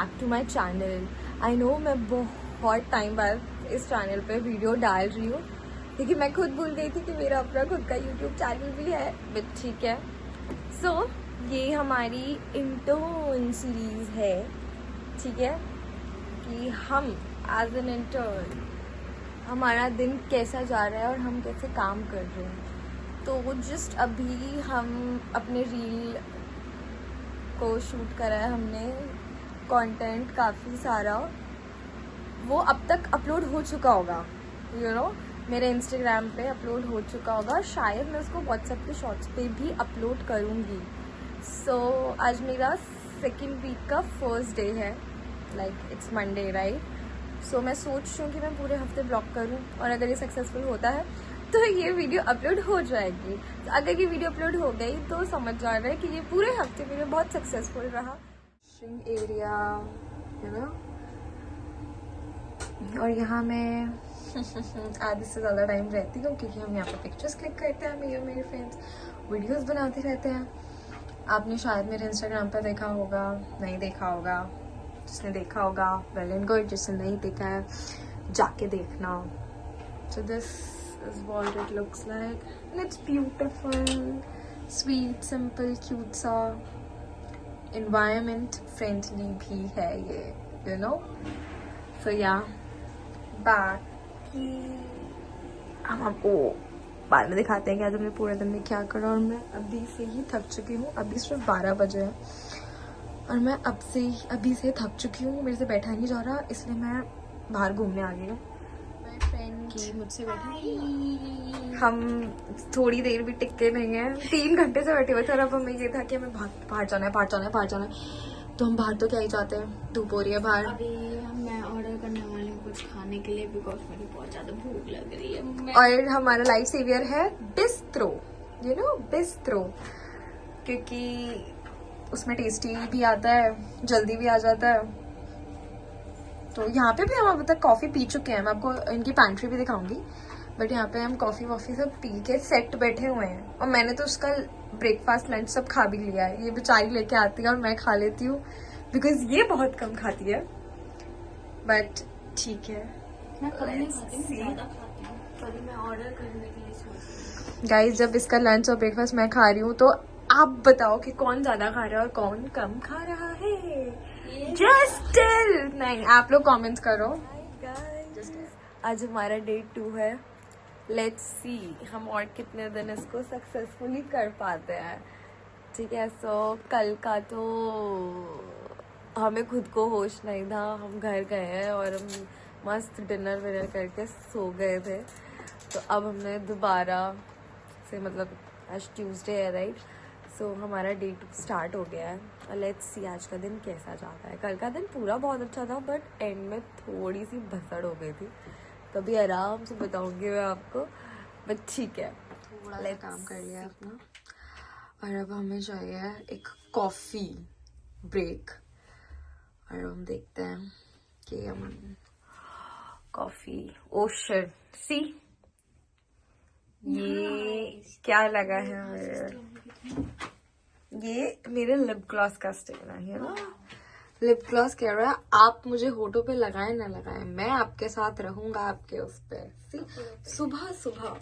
Back to my channel. I know मैं बहुत time बाद इस चैनल पे वीडियो डाल रही हूँ, क्योंकि मैं खुद भूल गई थी कि मेरा अपना खुद का यूट्यूब चैनल भी है, बट ठीक है। सो ये हमारी इंटर्न सीरीज़ है, ठीक है, कि हम एज एन इंटर्न हमारा दिन कैसा जा रहा है और हम कैसे काम कर रहे हैं। तो जस्ट अभी हम अपने रील को शूट करा है हमने, कंटेंट काफ़ी सारा, वो अब तक अपलोड हो चुका होगा, यू नो, मेरे इंस्टाग्राम पे अपलोड हो चुका होगा। शायद मैं उसको व्हाट्सएप के शॉर्ट्स पे भी अपलोड करूँगी। सो आज मेरा सेकेंड वीक का फर्स्ट डे है, लाइक इट्स मंडे राइट। सो मैं सोच रही हूँ कि मैं पूरे हफ्ते ब्लॉग करूँ, और अगर ये सक्सेसफुल होता है तो ये वीडियो अपलोड हो जाएगी। तो अगर ये वीडियो अपलोड हो गई तो समझ जा रहा है कि ये पूरे हफ्ते मेरे बहुत सक्सेसफुल रहा। स्ट्रिंग एरिया है ना, और यहाँ मैं आधे से ज़्यादा टाइम रहती हूँ, क्योंकि हम यहाँ पे पिक्चर्स क्लिक करते हैं, मैं और मेरे फ्रेंड्स वीडियोस बनाते रहते हैं। आपने शायद मेरे इंस्टाग्राम पर देखा होगा, नहीं देखा होगा, जिसने देखा होगा वेल एंड गुड, जिसने नहीं देखा है जाके देखना। So this is what it looks like and it's beautiful, sweet, simple, cute सा, एनवायरनमेंट फ्रेंडली भी है ये, यू नो। सो या बाकी हम आपको बाद में दिखाते हैं कि आज हमने पूरे दिन में क्या करा। और मैं अभी से ही थक चुकी हूँ, अभी सिर्फ 12 बजे है और मैं अभी से थक चुकी हूँ, मेरे से बैठा नहीं जा रहा, इसलिए मैं बाहर घूमने आ गई हूँ। माय फ्रेंड की मुझसे बैठी, हम थोड़ी देर भी टिके नहीं हैं, 3 घंटे से बैठे हुए थे, और अब हमें ये था कि हमें बाहर जाना है, बाहर जाना है, बाहर जाना है। तो हम बाहर तो क्या ही जाते हैं, धूप हो रही है बाहर। अभी मैं ऑर्डर करने वाली हूँ कुछ खाने के लिए, बिकॉज मुझे बहुत ज्यादा भूख लग रही है। और हमारा लाइफ सेवियर है बिस्ट्रो, यू नो, बिस्ट्रो, क्योंकि उसमें टेस्टी भी आता है, जल्दी भी आ जाता है। तो यहाँ पे भी हम अभी तक कॉफ़ी पी चुके हैं, मैं आपको इनकी पैंट्री भी दिखाऊंगी, बट यहाँ पे हम कॉफ़ी वॉफ़ी सब पी के सेट बैठे हुए हैं। और मैंने तो उसका ब्रेकफास्ट लंच सब खा भी लिया है, ये बेचारी लेके आती है और मैं खा लेती हूँ, बिकॉज ये बहुत कम खाती है, बट ठीक है। मैं कम नहीं खाती हूँ, ज्यादा खाती हूँ, पर मैं ऑर्डर करने के लिए सोच रही हूँ। गाइस, जब इसका लंच और ब्रेकफास्ट मैं खा रही हूँ तो आप बताओ कि कौन ज्यादा खा रहा है और कौन कम खा रहा है। जस्ट टेल, नहीं आप लोग कमेंट्स करो। आज हमारा डे 2 है, लेट्स सी हम और कितने दिन इसको सक्सेसफुली कर पाते हैं, ठीक है। सो कल का तो हमें खुद को होश नहीं था, हम घर गए हैं और हम मस्त डिनर विनर करके सो गए थे। तो अब हमने दोबारा से, मतलब आज ट्यूसडे है राइट, सो हमारा डे 2 स्टार्ट हो गया है, और लेट्स सी आज का दिन कैसा जाता है। कल का दिन पूरा बहुत अच्छा था, बट एंड में थोड़ी सी भसड़ हो गई थी, तभी आराम से बताऊंगी मैं आपको, बट ठीक है। थोड़ा सा काम कर लिया अपना, और अब हमें चाहिए एक कॉफ़ी ब्रेक, और हम देखते हैं कि हम कॉफ़ी, ओ शिट, सी ये क्या लगा है ये मेरे लिप ग्लॉस का स्टिकर है ना, लिप ग्लॉस कह रहा है आप मुझे होठों पे लगाए ना लगाए, मैं आपके साथ रहूंगा आपके उस पे। सी सुबह सुबह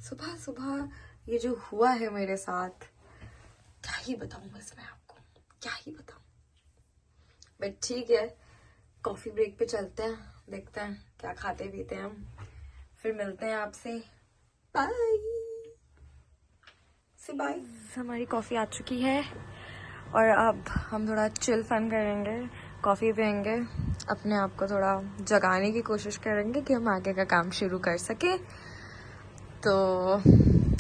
सुबह सुबह ये जो हुआ है मेरे साथ, क्या ही बताऊं बस मैं आपको, क्या ही बताऊं, बट ठीक है। कॉफी ब्रेक पे चलते हैं, देखते हैं क्या खाते पीते हैं हम, फिर मिलते हैं आपसे, बाय से बाय। हमारी कॉफ़ी आ चुकी है और अब हम थोड़ा चिल फन करेंगे, कॉफ़ी पियेंगे, अपने आप को थोड़ा जगाने की कोशिश करेंगे कि हम आगे का काम शुरू कर सके। तो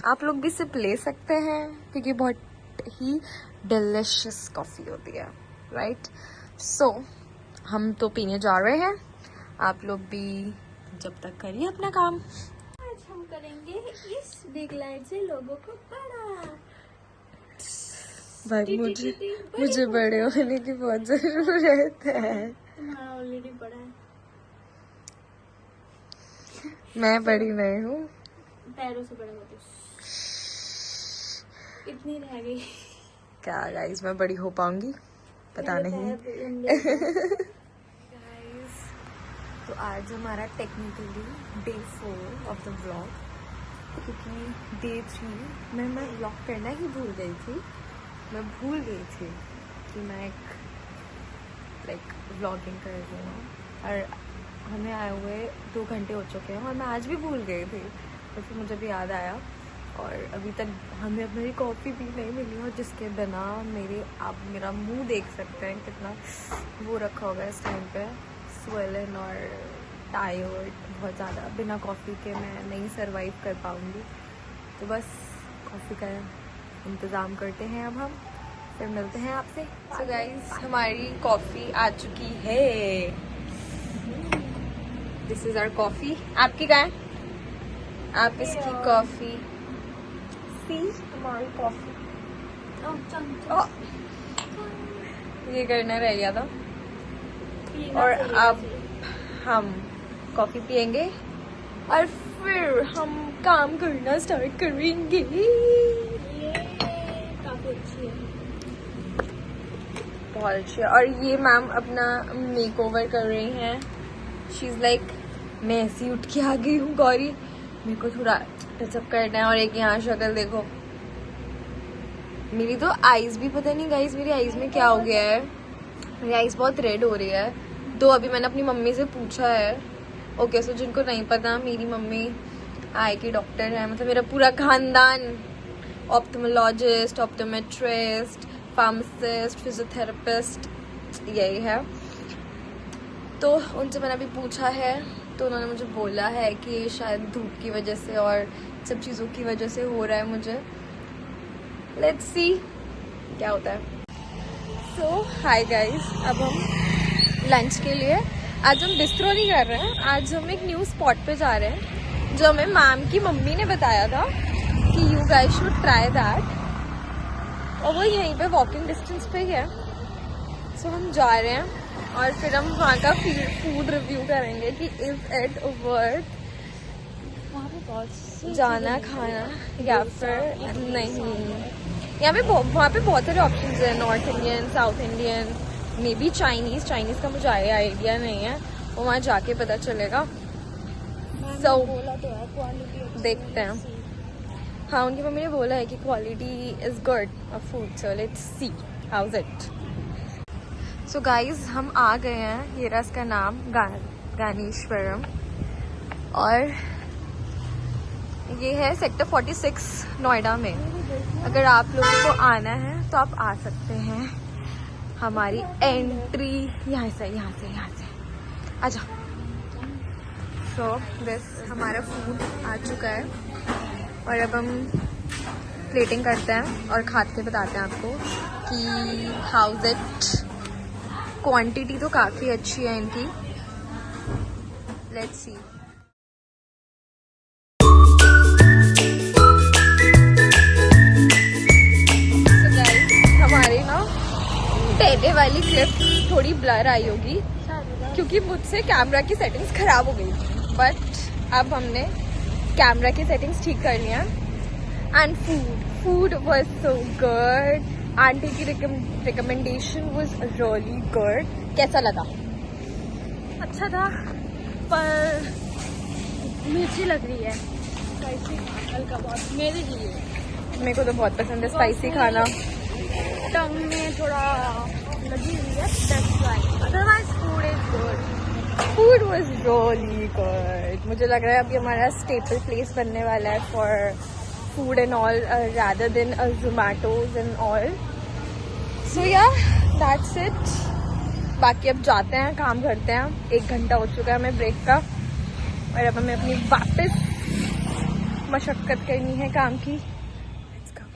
आप लोग भी सिर्फ ले सकते हैं, क्योंकि बहुत ही डिलिशियस कॉफ़ी होती है राइट। सो हम तो पीने जा रहे हैं, आप लोग भी जब तक करिए अपना काम। आज हम करेंगे इस बिग लाइट से लोगों को बड़ा। भाई मुझे बड़े होने की बहुत जरूरत है। तुम्हारा ऑलरेडी बड़ा है। मैं बड़ी नहीं हूँ, पैरों से बड़ा होते, इतनी रह गई। क्या गाइस मैं बड़ी हो पाऊंगी? पता नहीं। गाइस, तो आज हमारा technically day 4 of the vlog, क्योंकि डे 3 में मैं व्लॉग करना ही भूल गई थी। मैं भूल गई थी कि मैं एक व्लॉगिंग कर रही हूँ, और हमें आए हुए 2 घंटे हो चुके हैं और मैं आज भी भूल गई थी। तो फिर मुझे भी याद आया, और अभी तक हमें मेरी कॉफ़ी भी नहीं मिली, और जिसके बिना आप मेरा मुंह देख सकते हैं कितना वो रखा होगा इस टाइम पे, स्वेलन और टायर्ड बहुत ज़्यादा। बिना कॉफ़ी के मैं नहीं सरवाइव कर पाऊँगी। तो बस कॉफ़ी का इंतज़ाम करते हैं अब हम, फिर मिलते हैं आपसे। सो गाइस, हमारी कॉफ़ी आ चुकी है। This is our coffee. आपकी क्या है? आप इसकी कॉफ़ी सी, हमारी कॉफ़ी। ये करना रह गया था। और अब हम कॉफ़ी पियेंगे और फिर हम काम करना स्टार्ट करेंगे। काफी अच्छी है, बहुत अच्छी है। और ये मैम अपना मेक ओवर कर रही हैं। शी इज़ लाइक, मैं ऐसी उठ के आ गई हूँ गौरी, मेरे को थोड़ा टचअप करना है। और एक यहाँ शक्ल देखो मेरी, तो आईज भी पता नहीं गाइस मेरी आईज में क्या हो गया है। मेरी आईज बहुत रेड हो रही है। तो अभी मैंने अपनी मम्मी से पूछा है। ओके, सो जिनको नहीं पता, मेरी मम्मी आई की डॉक्टर है, मतलब मेरा पूरा खानदान ऑप्थेमोलॉजिस्ट, ऑप्टोमेट्रिस्ट, फार्मासिस्ट, फिजियोथेरेपिस्ट यही है। तो उनसे मैंने अभी पूछा है, तो उन्होंने मुझे बोला है कि शायद धूप की वजह से और सब चीज़ों की वजह से हो रहा है मुझे। लेट्स सी क्या होता है। सो हाय गाइस, अब हम लंच के लिए, आज हम बिस्ट्रो नहीं कर रहे हैं, आज हम एक न्यू स्पॉट पे जा रहे हैं जो हमें मैम की मम्मी ने बताया था कि you guys should try that, और वो यहीं पे वॉकिंग डिस्टेंस पे ही है। सो हम जा रहे हैं और फिर हम वहाँ का फूड रिव्यू करेंगे कि इज इट वर्थ जाना खाना या फिर नहीं। यहाँ पे वहाँ पे बहुत सारे ऑप्शंस हैं, north Indian, south Indian, may be Chinese का मुझे आइडिया नहीं है, वो वहाँ जाके पता चलेगा। So, देखते हैं। हाँ, उनकी मम्मी ने बोला है कि quality is good of food, so let's see how's it. So guys, हम आ गए हैं। ये रहा इसका नाम, गानेश्वरम, और ये है सेक्टर 46 नोएडा में। अगर आप लोगों को आना है तो आप आ सकते हैं। हमारी एंट्री यहाँ से आ जाओ। सो दिस हमारा फूड आ चुका है, और अब हम प्लेटिंग करते हैं और खा के बताते हैं आपको कि हाउज इट। क्वांटिटी तो काफ़ी अच्छी है इनकी। Let's see. हमारी ना पहले वाली क्लिप थोड़ी ब्लर आई होगी क्योंकि मुझसे कैमरा की सेटिंग्स खराब हो गई, बट अब हमने कैमरा की सेटिंग्स ठीक कर लिया। And food was so good. Aunty की रिकमेंडेशन वाज रियली गुड। कैसा लगा? अच्छा था, पर मिर्ची लग रही है, स्पाइसी हल्का बहुत मेरे लिए। मेरे को तो बहुत पसंद है स्पाइसी खाना। टंग में थोड़ा लगी हुई है, that's why. Otherwise food is good. Food was really good. मुझे लग रहा है अभी हमारा स्टेपल प्लेस बनने वाला है for food and all, rather than Zomatos and all. So yeah that's it. बाकी अब जाते हैं, काम करते हैं। 1 घंटा हो चुका है हमें ब्रेक का, और अब हमें अपनी वापस मशक्कत करनी है काम की।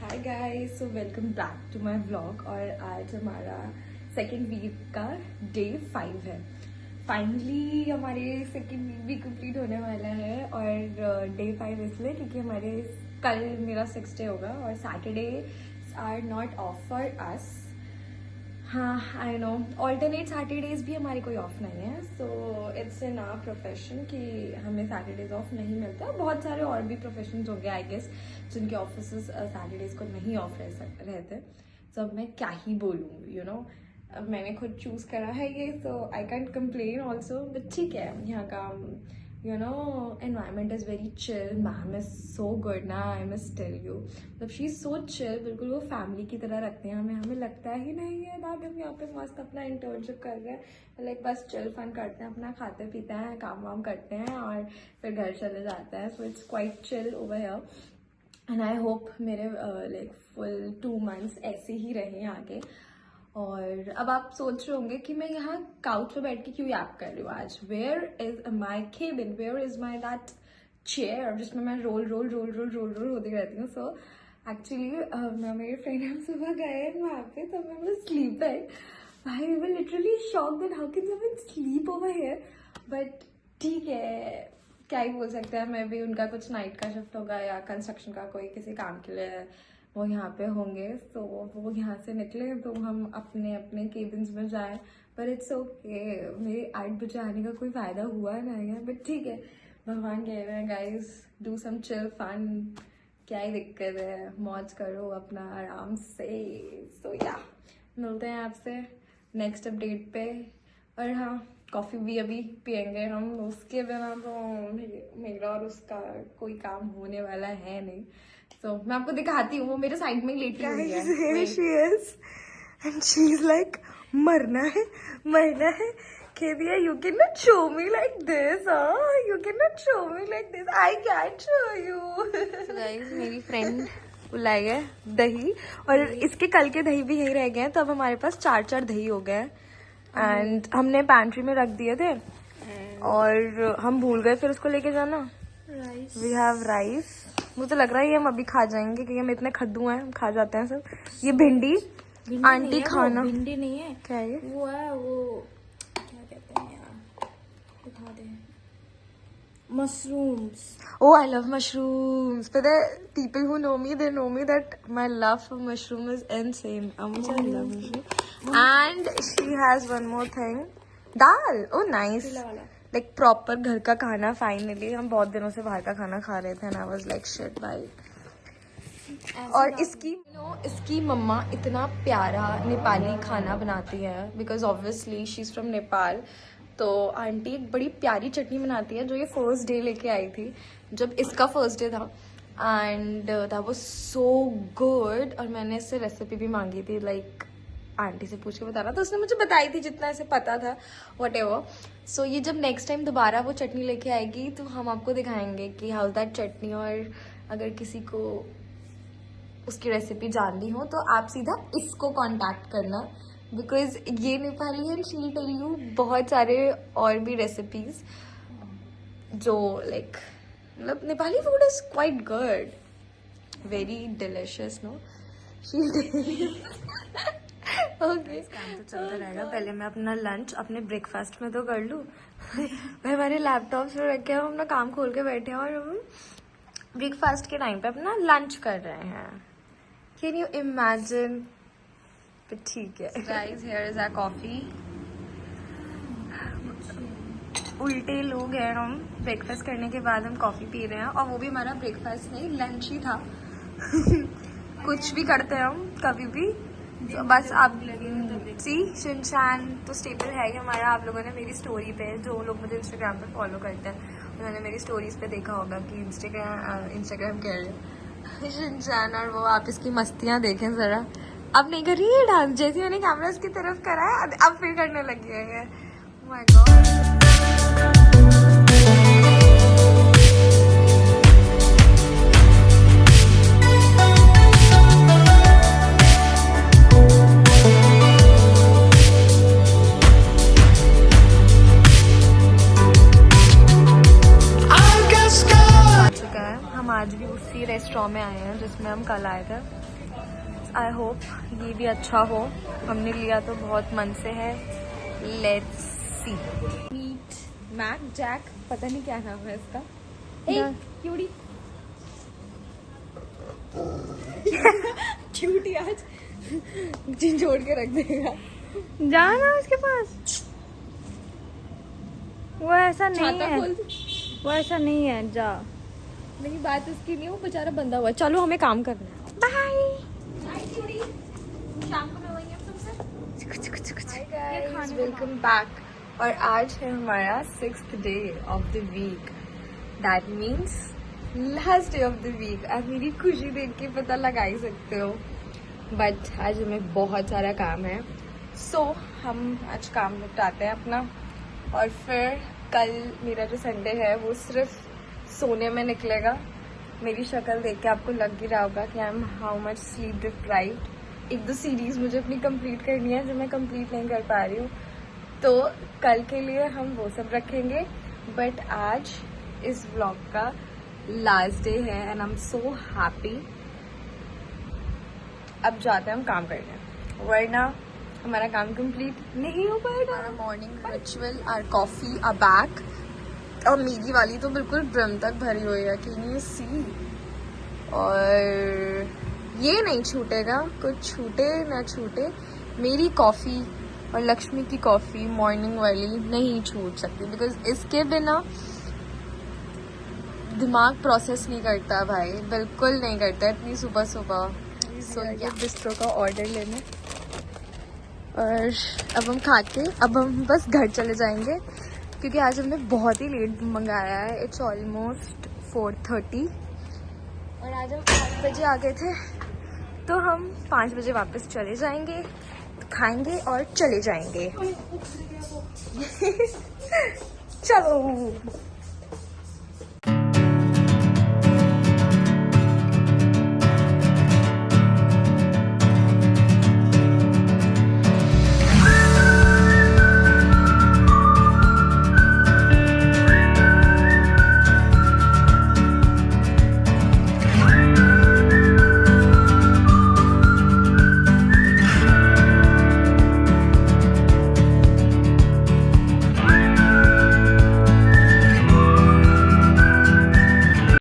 Hi guys, so welcome back to my vlog. और आज हमारा सेकेंड वीक का डे 5 है। फाइनली हमारे सेकेंड वीक भी कंप्लीट होने वाला है, और डे 5 इसलिए क्योंकि हमारे कल मेरा 6th डे होगा, और Saturday are not off for us. हाँ, आई नो, ऑल्टरनेट सैटरडेज भी हमारे कोई ऑफ नहीं है। So it's in our profession कि हमें सैटरडेज ऑफ नहीं मिलता। बहुत सारे और भी प्रोफेशंस होंगे आई गेस जिनके ऑफिस सैटरडेज को नहीं ऑफ रहते। तो अब मैं क्या ही बोलूँ, यू नो। अब मैंने खुद चूज़ करा है ये, so I can't complain also, but ठीक है। यहाँ का you know environment is very chill. Ma'am is so good ना, I must tell you, मतलब she is so chill, बिल्कुल वो फैमिली की तरह रखते हैं हमें लगता ही नहीं है ना कि हम यहाँ पे मस्त अपना इंटर्नशिप कर रहे हैं, लाइक बस चिल फन करते हैं, अपना खाते पीते हैं, काम वाम करते हैं और फिर घर चले जाते हैं। So it's quite chill over here and I hope मेरे लाइक फुल 2 months ऐसे ही रहे आगे। और अब आप सोच रहे होंगे कि मैं यहाँ काउच पे बैठ के क्यों याद कर रही हूँ आज। Where is my cabin, where is my that chair जिसमें मैं रोल होती रहती हूँ। सो एक्चुअली मैं मेरे फ्रेंड हम सुबह गए हैं वहाँ पे, तो मैं स्लीप है, भाई we were literally shocked that how can someone sleep over here, but ठीक है क्या ही बोल सकते हैं। मैं भी उनका कुछ नाइट का शिफ्ट होगा या कंस्ट्रक्शन का कोई किसी काम के लिए वो यहाँ पे होंगे, तो वो यहाँ से निकले तो हम अपने अपने केबिन्स में जाए, पर इट्स ओके। मेरे 8 बजे आने का कोई फ़ायदा हुआ नहीं है, बट ठीक है, भगवान कह रहे हैं guys do some chill fun, क्या ही दिक्कत है, मौज करो अपना आराम से। सो या मिलते हैं आपसे नेक्स्ट अपडेट पे। और हाँ, कॉफ़ी भी अभी पियेंगे हम, उसके बिना तो मेरा और उसका कोई काम होने वाला है नहीं। तो मैं आपको दिखाती हूँ, वो मेरे साइड में लेटी हुई है। She is and she's like मरना है Kevia, you cannot show me like this, you cannot show me like this, I can't show you. So guys, मेरी फ्रेंड लाई है दही, और इसके कल के दही भी यही रह गए हैं, तो अब हमारे पास 4 दही हो गए एंड हमने पैंट्री में रख दिए थे और हम भूल गए फिर उसको लेके जाना। वी हैव राइस, मुझे तो लग रहा है ये हम अभी खा जाएंगे क्योंकि हम इतने खद्दू हैं, हम खा जाते हैं सब। ये भिंडी आंटी खाना, भिंडी नहीं है, क्या है ये? वो है वो क्या कहते हैं यार, उठा दे, mushrooms. Oh, I love mushrooms. But the people who know me, they know me that my love for mushroom is insane. I love mushroom. And she has one more thing, dal. Oh, nice. Like proper घर का खाना. Finally, हम बहुत दिनों से बाहर का खाना खा रहे थे, and I was like shit भाई. और इसकी मम्मा इतना प्यारा नेपाली खाना बनाती है, because obviously she's from Nepal. तो आंटी एक बड़ी प्यारी चटनी बनाती है जो ये फर्स्ट डे लेके आई थी जब इसका फर्स्ट डे था, and that was so good. और मैंने इससे रेसिपी भी मांगी थी, लाइक आंटी से पूछ के बताना, तो उसने मुझे बताई थी जितना इसे पता था, व्हाटएवर। सो ये जब नेक्स्ट टाइम दोबारा वो चटनी लेके आएगी तो हम आपको दिखाएंगे कि हाउ दैट चटनी। और अगर किसी को उसकी रेसिपी जाननी हो तो आप सीधा इसको कॉन्टैक्ट करना, बिकॉज ये नेपाली है, शी विल टेल यू बहुत सारे और भी रेसिपीज जो लाइक मतलब Nepali food is quite good, very delicious, no she okay. काम तो चलता रहेगा, पहले मैं अपना लंच अपने ब्रेकफास्ट में तो कर लूँ। मैं हमारे लैपटॉप पे रख के हम अपना काम खोल के बैठे हैं और हम ब्रेकफास्ट के टाइम पे अपना लंच कर रहे हैं। Can you imagine? तो ठीक है guys, here is our coffee. उल्टे लोग हैं हम, ब्रेकफास्ट करने के बाद हम कॉफी पी रहे हैं, और वो भी हमारा ब्रेकफास्ट नहीं लंच ही था। कुछ भी करते हैं हम कभी भी, तो बस आप सी शिनशान तो स्टेपल है ही हमारा। आप लोगों ने मेरी स्टोरी पे, जो लोग मुझे इंस्टाग्राम पे फॉलो करते हैं उन्होंने मेरी स्टोरीज पे देखा होगा कि इंस्टाग्राम कह रहे शिनशान, और वो आप इसकी मस्तियाँ देखें ज़रा। अब नहीं कर रही है डांस, जैसे मैंने कैमरा उसकी तरफ करा है अब फिर करने लगी है। Oh my God. आ चुका है, हम आज भी उसी रेस्टोरेंट में आए हैं जिसमें हम कल आए थे। आई होप ये भी अच्छा हो, हमने लिया तो बहुत मन से है। Let's see. Meet Mac Jack, पता नहीं क्या नाम है इसका। क्यूटी क्यूटी आज झिंझोड़ के रख देगा। जाना उसके पास, वो ऐसा नहीं है, वो ऐसा नहीं है, जा। मेरी बात उसकी नहीं, वो बेचारा बंदा हुआ। चलो हमें काम करना है। बाय। शाम को मिलेंगे हम तुमसे। Hi guys, welcome back. और आज है हमारा 6th day of the week, that means last day of the week. आप मेरी खुशी देख के पता लगा ही सकते हो, बट आज हमें बहुत सारा काम है। सो हम आज काम निपटाते हैं अपना, और फिर कल मेरा जो संडे है वो सिर्फ सोने में निकलेगा। मेरी शक्ल देख के आपको लग ही रहा होगा कि I am how much sleep deprived. एक दो सीरीज़ मुझे अपनी कंप्लीट करनी है जो मैं कंप्लीट नहीं कर पा रही हूँ, तो कल के लिए हम वो सब रखेंगे। बट आज इस व्लॉग का लास्ट डे है and I am so happy. अब जाते हैं हम काम करने, वरना हमारा काम कंप्लीट नहीं हो पाएगा। हमारा morning ritual, our coffee, our back. और मेरी वाली तो बिल्कुल ब्रम तक भरी हुई है, कैन यू सी। और ये नहीं छूटेगा, कुछ छूटे ना छूटे, मेरी कॉफ़ी और लक्ष्मी की कॉफ़ी मॉर्निंग वाली नहीं छूट सकती, बिकॉज इसके बिना दिमाग प्रोसेस नहीं करता भाई, बिल्कुल नहीं करता इतनी सुबह सुबह। सो ये बिस्ट्रो का ऑर्डर लेने, और अब हम खा के अब हम बस घर चले जाएंगे, क्योंकि आज हमने बहुत ही लेट मंगाया है। इट्स ऑलमोस्ट 4:30 और आज हम 8 बजे आ गए थे, तो हम 5 बजे वापस चले जाएंगे, खाएंगे और चले जाएंगे। चलो।